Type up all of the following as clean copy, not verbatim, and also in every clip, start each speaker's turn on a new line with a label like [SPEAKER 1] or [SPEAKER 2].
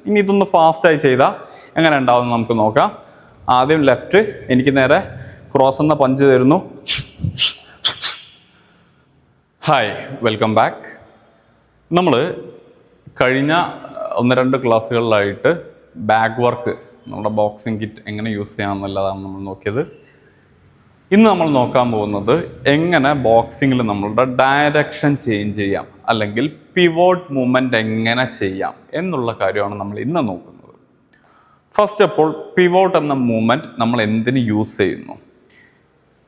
[SPEAKER 1] ഇനി ഇതൊന്ന് ഫാസ്റ്റായി ചെയ്താൽ എങ്ങനെ ഉണ്ടാവും നമുക്ക് നോക്കാം. ആദ്യം ലെഫ്റ്റ് എനിക്ക് നേരെ ക്രോസ് എന്ന പഞ്ച് തരുന്നു. Hi, welcome back. നമ്മൾ കഴിഞ്ഞ 1-2 ക്ലാസ്സുകളിലായിട്ട് ബാക്ക് വർക്ക്, നമ്മുടെ ബോക്സിംഗ് കിറ്റ് എങ്ങനെ യൂസ് ചെയ്യാമെന്നുള്ളതാണ് നമ്മൾ നോക്കിയത്. ഇന്ന് നമ്മൾ നോക്കാൻ പോകുന്നത് എങ്ങനെ ബോക്സിങ്ങിൽ നമ്മളുടെ ഡയറക്ഷൻ ചേഞ്ച് ചെയ്യാം, അല്ലെങ്കിൽ പിവോട്ട് മൂവ്മെൻറ്റ് എങ്ങനെ ചെയ്യാം എന്നുള്ള കാര്യമാണ് നമ്മൾ ഇന്ന് നോക്കുന്നത്. ഫസ്റ്റ് ഓഫ് ഓൾ, പിവോട്ട് എന്ന മൂവ്മെൻറ്റ് നമ്മൾ എന്തിന് യൂസ് ചെയ്യുന്നു?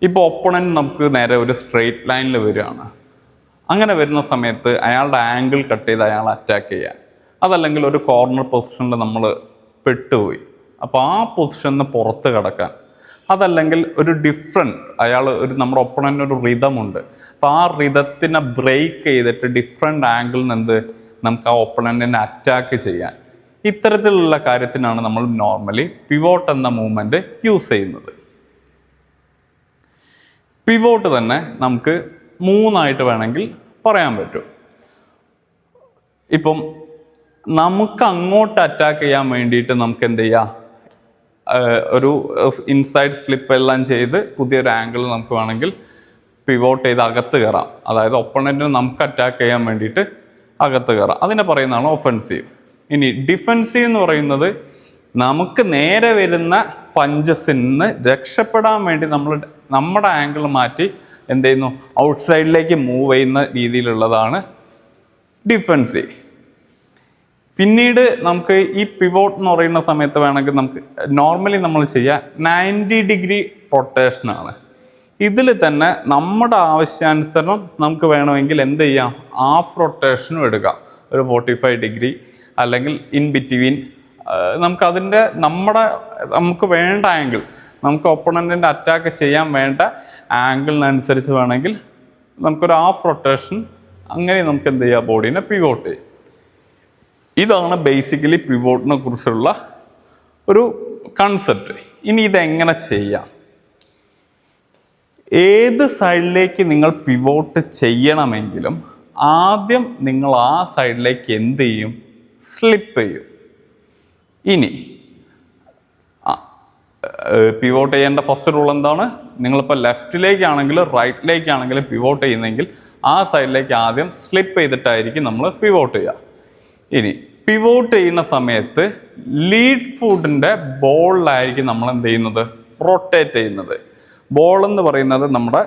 [SPEAKER 1] ഇപ്പോൾ ഒപ്പണൻറ്റ് നമുക്ക് നേരെ ഒരു സ്ട്രെയിറ്റ് ലൈനിൽ വരികയാണ്. അങ്ങനെ വരുന്ന സമയത്ത് അയാളുടെ ആംഗിൾ കട്ട് ചെയ്ത് അയാളെ അറ്റാക്ക് ചെയ്യാൻ, അതല്ലെങ്കിൽ ഒരു കോർണർ പൊസിഷനിൽ നമ്മൾ പെട്ടുപോയി, അപ്പോൾ ആ പൊസിഷനിൽ പുറത്ത് കിടക്കാൻ, അതല്ലെങ്കിൽ ഒരു നമ്മുടെ ഒപ്പണൻ്റ് ഒരു റിതമുണ്ട്, അപ്പോൾ ആ റിതത്തിനെ ബ്രേക്ക് ചെയ്തിട്ട് ഡിഫറെൻ്റ് ആംഗിളിൽ നിന്ന് നമുക്ക് ആ ഒപ്പണൻറ്റിനെ അറ്റാക്ക് ചെയ്യാൻ, ഇത്തരത്തിലുള്ള കാര്യത്തിനാണ് നമ്മൾ നോർമലി പിവോട്ട് എന്ന മൂവ്മെൻറ്റ് യൂസ് ചെയ്യുന്നത്. പിവോട്ട് തന്നെ നമുക്ക് 3 വേണമെങ്കിൽ പറയാൻ പറ്റും. ഇപ്പം നമുക്ക് അങ്ങോട്ട് അറ്റാക്ക് ചെയ്യാൻ വേണ്ടിയിട്ട് നമുക്ക് എന്ത് ചെയ്യാം, ഒരു ഇൻസൈഡ് സ്ലിപ്പ് എല്ലാം ചെയ്ത് പുതിയൊരു ആംഗിൾ നമുക്ക് വേണമെങ്കിൽ പിവോട്ട് ചെയ്ത് അകത്ത് കയറാം. അതായത് ഒപ്പണൻറ്റിന് നമുക്ക് അറ്റാക്ക് ചെയ്യാൻ വേണ്ടിയിട്ട് അകത്ത് കയറാം. അതിനെ പറയുന്നതാണ് ഒഫൻസീവ്. ഇനി ഡിഫെൻസീവ് എന്ന് പറയുന്നത് നമുക്ക് നേരെ വരുന്ന പഞ്ചസിൽ നിന്ന് രക്ഷപ്പെടാൻ വേണ്ടി നമ്മുടെ ആംഗിൾ മാറ്റി എന്ത് ചെയ്യുന്നു, ഔട്ട്സൈഡിലേക്ക് മൂവ് ചെയ്യുന്ന രീതിയിലുള്ളതാണ് ഡിഫെൻസീവ്. പിന്നീട് നമുക്ക് ഈ പിവോട്ട് എന്ന് പറയുന്ന സമയത്ത് വേണമെങ്കിൽ നമുക്ക് നോർമലി നമ്മൾ ചെയ്യുക 90 ഡിഗ്രി റൊട്ടേഷനാണ്. ഇതിൽ തന്നെ നമ്മുടെ ആവശ്യാനുസരണം നമുക്ക് വേണമെങ്കിൽ എന്ത് ചെയ്യാം, ഹാഫ് റൊട്ടേഷനും എടുക്കാം. ഒരു 45 ഡിഗ്രി അല്ലെങ്കിൽ ഇൻ ബിറ്റ്വീൻ നമുക്കതിൻ്റെ നമുക്ക് വേണ്ട ആംഗിൾ, നമുക്ക് ഒപ്പണൻറ്റിൻ്റെ അറ്റാക്ക് ചെയ്യാൻ വേണ്ട ആംഗിളിനനുസരിച്ച് വേണമെങ്കിൽ നമുക്കൊരു ഹാഫ് റൊട്ടേഷൻ, അങ്ങനെ നമുക്ക് എന്ത് ചെയ്യാം, ബോഡീനെ പിവോട്ട് ചെയ്യും. ഇതാണ് ബേസിക്കലി പിവോട്ടിനെ കുറിച്ചുള്ള ഒരു കൺസെപ്റ്റ്. ഇനി ഇതെങ്ങനെ ചെയ്യാം? ഏത് സൈഡിലേക്ക് നിങ്ങൾ പിവോട്ട് ചെയ്യണമെങ്കിലും ആദ്യം നിങ്ങൾ ആ സൈഡിലേക്ക് എന്ത് ചെയ്യും, സ്ലിപ്പ് ചെയ്യും. ഇനി പിവോട്ട് ചെയ്യേണ്ട ഫസ്റ്റ് റൂൾ എന്താണ്? നിങ്ങളിപ്പോൾ ലെഫ്റ്റിലേക്കാണെങ്കിലും റൈറ്റിലേക്കാണെങ്കിലും പിവോട്ട് ചെയ്യുന്നെങ്കിൽ ആ സൈഡിലേക്ക് ആദ്യം സ്ലിപ്പ് ചെയ്തിട്ടായിരിക്കും നമ്മൾ പിവോട്ട് ചെയ്യുക. ഇനി പിവോട്ട് ചെയ്യുന്ന സമയത്ത് ലീഡ് ഫുട്ടിൻ്റെ ബോളിലായിരിക്കും നമ്മൾ എന്ത് ചെയ്യുന്നത്, റൊട്ടേറ്റ് ചെയ്യുന്നത്. ബോൾ എന്ന് പറയുന്നത് നമ്മുടെ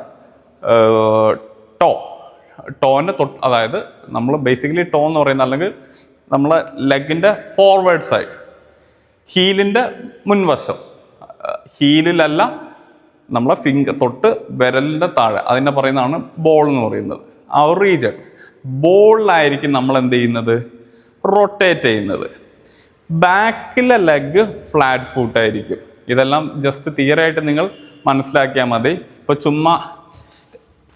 [SPEAKER 1] ടോൻ്റെ അതായത് നമ്മൾ ബേസിക്കലി ടോ എന്ന് പറയുന്നത്, അല്ലെങ്കിൽ നമ്മളെ ലെഗിൻ്റെ ഫോർവേഡ് സൈഡ്, ഹീലിൻ്റെ മുൻവശം, ഹീലിലല്ല നമ്മളെ ഫിംഗർ തൊട്ട് വിരലിൻ്റെ താഴെ, അതിനെ പറയുന്നതാണ് ബോൾ എന്ന് പറയുന്നത്. ആ ഒരു റീജൺ ബോളിലായിരിക്കും നമ്മൾ എന്ത് ചെയ്യുന്നത്, റൊട്ടേറ്റ് ചെയ്യുന്നത്. ബാക്കിലെ ലെഗ് ഫ്ലാറ്റ് ഫുട്ടായിരിക്കും. ഇതെല്ലാം ജസ്റ്റ് തിയറി ആയിട്ട് നിങ്ങൾ മനസ്സിലാക്കിയാൽ മതി. ഇപ്പോൾ ചുമ്മാ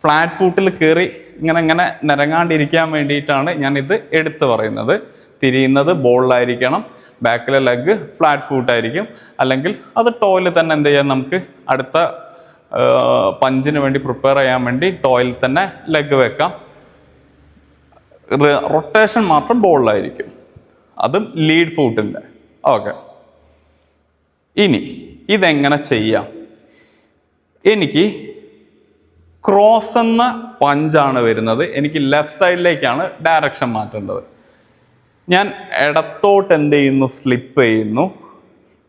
[SPEAKER 1] ഫ്ലാറ്റ് ഫുട്ടിൽ കയറി ഇങ്ങനെ നിരങ്ങാണ്ടിരിക്കാൻ വേണ്ടിയിട്ടാണ് ഞാനിത് എടുത്തു പറയുന്നത്. തിരിയുന്നത് ബോളിലായിരിക്കണം, ബാക്കിലെ ലെഗ് ഫ്ലാറ്റ് ഫുട്ടായിരിക്കും. അല്ലെങ്കിൽ അത് ടോയിൽ തന്നെ എന്ത് ചെയ്യാം, നമുക്ക് അടുത്ത പഞ്ചിന് വേണ്ടി പ്രിപ്പയർ ചെയ്യാൻ വേണ്ടി ടോയിൽ തന്നെ ലെഗ് വെക്കാം. റൊട്ടേഷൻ മാത്രം ബോളിലായിരിക്കും, അതും ലീഡ് ഫുട്ടിൻ്റെ. ഓക്കെ, ഇനി ഇതെങ്ങനെ ചെയ്യാം? എനിക്ക് ക്രോസ് എന്ന പഞ്ചാണ് വരുന്നത്, എനിക്ക് ലെഫ്റ്റ് സൈഡിലേക്കാണ് ഡയറക്ഷൻ മാറ്റേണ്ടത്. ഞാൻ ഇടത്തോട്ട് എന്ത് ചെയ്യുന്നു, സ്ലിപ്പ് ചെയ്യുന്നു.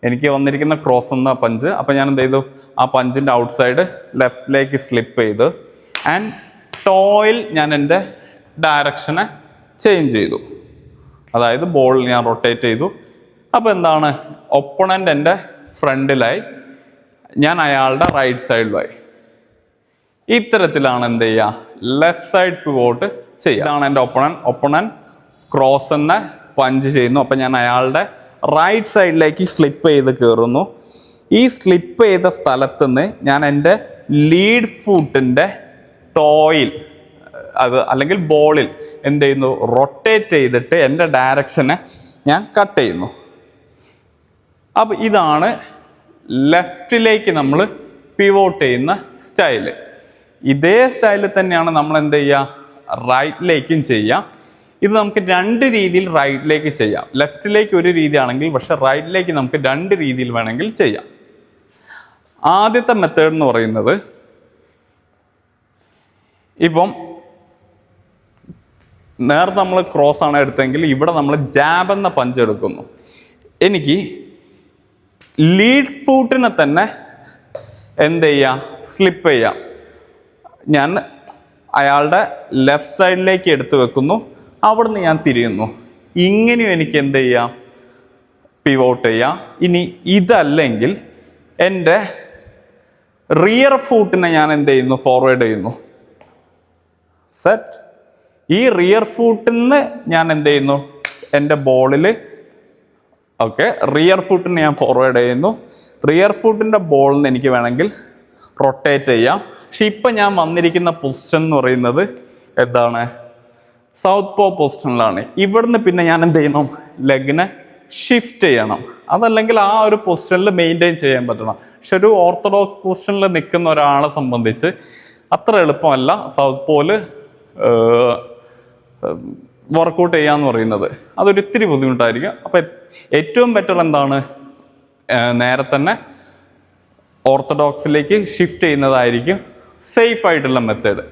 [SPEAKER 1] എനിക്ക് വന്നിരിക്കുന്ന ക്രോസ് എന്ന പഞ്ച്, അപ്പോൾ ഞാൻ എന്ത് ചെയ്തു, ആ പഞ്ചിൻ്റെ ഔട്ട് സൈഡ് ലെഫ്റ്റിലേക്ക് സ്ലിപ്പ് ചെയ്ത് ആൻഡ് ടോയിൽ ഞാൻ എൻ്റെ ഡയറക്ഷനെ ചേഞ്ച് ചെയ്തു. അതായത് ബോൾ ഞാൻ റൊട്ടേറ്റ് ചെയ്തു. അപ്പോൾ എന്താണ്, ഒപ്പണൻ്റ് എൻ്റെ ഫ്രണ്ടിലായി, ഞാൻ അയാളുടെ റൈറ്റ് സൈഡിലായി. ഇത്തരത്തിലാണ് എന്ത് ചെയ്യുക, ലെഫ്റ്റ് സൈഡ് പിവോട്ട് ചെയ്യുക. ഇതാണ് എൻ്റെ ഒപ്പണൻ്റ് ക്രോസ് എന്ന പഞ്ച് ചെയ്യുന്നു. അപ്പം ഞാൻ അയാളുടെ റൈറ്റ് സൈഡിലേക്ക് സ്ലിപ്പ് ചെയ്ത് കയറുന്നു. ഈ സ്ലിപ്പ് ചെയ്ത സ്ഥലത്തുനിന്ന് ഞാൻ എൻ്റെ ലീഡ് ഫുട്ടിൻ്റെ ടോയിൽ അല്ലെങ്കിൽ ബോളിൽ എന്ത് ചെയ്യുന്നു, റൊട്ടേറ്റ് ചെയ്തിട്ട് എൻ്റെ ഡയറക്ഷനെ ഞാൻ കട്ട് ചെയ്യുന്നു. അപ്പോൾ ഇതാണ് ലെഫ്റ്റിലേക്ക് നമ്മൾ പിവോട്ട് ചെയ്യുന്ന സ്റ്റൈല്. ഇതേ സ്റ്റൈലിൽ തന്നെയാണ് നമ്മൾ എന്ത് ചെയ്യുക, റൈറ്റിലേക്കും ചെയ്യാം. ഇത് നമുക്ക് രണ്ട് രീതിയിൽ റൈറ്റിലേക്ക് ചെയ്യാം. ലെഫ്റ്റിലേക്ക് ഒരു രീതിയാണെങ്കിൽ, പക്ഷെ റൈറ്റിലേക്ക് നമുക്ക് രണ്ട് രീതിയിൽ വേണമെങ്കിൽ ചെയ്യാം. ആദ്യത്തെ മെത്തേഡ് എന്ന് പറയുന്നത്, ഇപ്പം നേരത്തെ നമ്മൾ ക്രോസ് ആണ് എടുത്തെങ്കിൽ ഇവിടെ നമ്മൾ ജാബ് എന്ന പഞ്ച് എടുക്കുന്നു. എനിക്ക് ലീഡ് ഫൂട്ടിനെ തന്നെ എന്ത് ചെയ്യാം, സ്ലിപ്പ് ചെയ്യാം. ഞാൻ അയാളുടെ ലെഫ്റ്റ് സൈഡിലേക്ക് എടുത്തു വെക്കുന്നു, അവിടുന്ന് ഞാൻ തിരിയുന്നു. ഇങ്ങനെയും എനിക്ക് എന്ത് ചെയ്യാം, പിവോട്ട് ചെയ്യാം. ഇനി ഇതല്ലെങ്കിൽ എൻ്റെ റിയർ ഫൂട്ടിനെ ഞാൻ എന്ത് ചെയ്യുന്നു, ഫോർവേഡ് ചെയ്യുന്നു. സെറ്റ്. ഈ റിയർ ഫൂട്ടിൽ നിന്ന് ഞാൻ എന്ത് ചെയ്യുന്നു, എൻ്റെ ബോളിൽ ഓക്കെ റിയർ ഫൂട്ടിന് ഞാൻ ഫോർവേഡ് ചെയ്യുന്നു. റിയർ ഫൂട്ടിൻ്റെ ബോളിൽ നിന്ന് എനിക്ക് വേണമെങ്കിൽ റൊട്ടേറ്റ് ചെയ്യാം. പക്ഷെ ഇപ്പം ഞാൻ വന്നിരിക്കുന്ന പൊസിഷൻ എന്ന് പറയുന്നത് എന്താണ്, സൗത്ത് പോ പൊസിഷനിലാണ്. ഇവിടുന്ന് പിന്നെ ഞാൻ എന്ത് ചെയ്യണം, ലെഗിനെ ഷിഫ്റ്റ് ചെയ്യണം. അതല്ലെങ്കിൽ ആ ഒരു പൊസിഷനിൽ മെയിൻറ്റെയിൻ ചെയ്യാൻ പറ്റണം. പക്ഷെ ഒരു ഓർത്തഡോക്സ് പൊസിഷനിൽ നിൽക്കുന്ന ഒരാളെ സംബന്ധിച്ച് അത്ര എളുപ്പമല്ല സൗത്ത് പോല് വർക്കൗട്ട് ചെയ്യാന്ന് പറയുന്നത്. അതൊരു ഇത്തിരി ബുദ്ധിമുട്ടായിരിക്കും. അപ്പം ഏറ്റവും ബെറ്റർ എന്താണ്, നേരെ തന്നെ ഓർത്തഡോക്സിലേക്ക് ഷിഫ്റ്റ് ചെയ്യുന്നതായിരിക്കും സേഫ് ആയിട്ടുള്ള മെത്തേഡ്.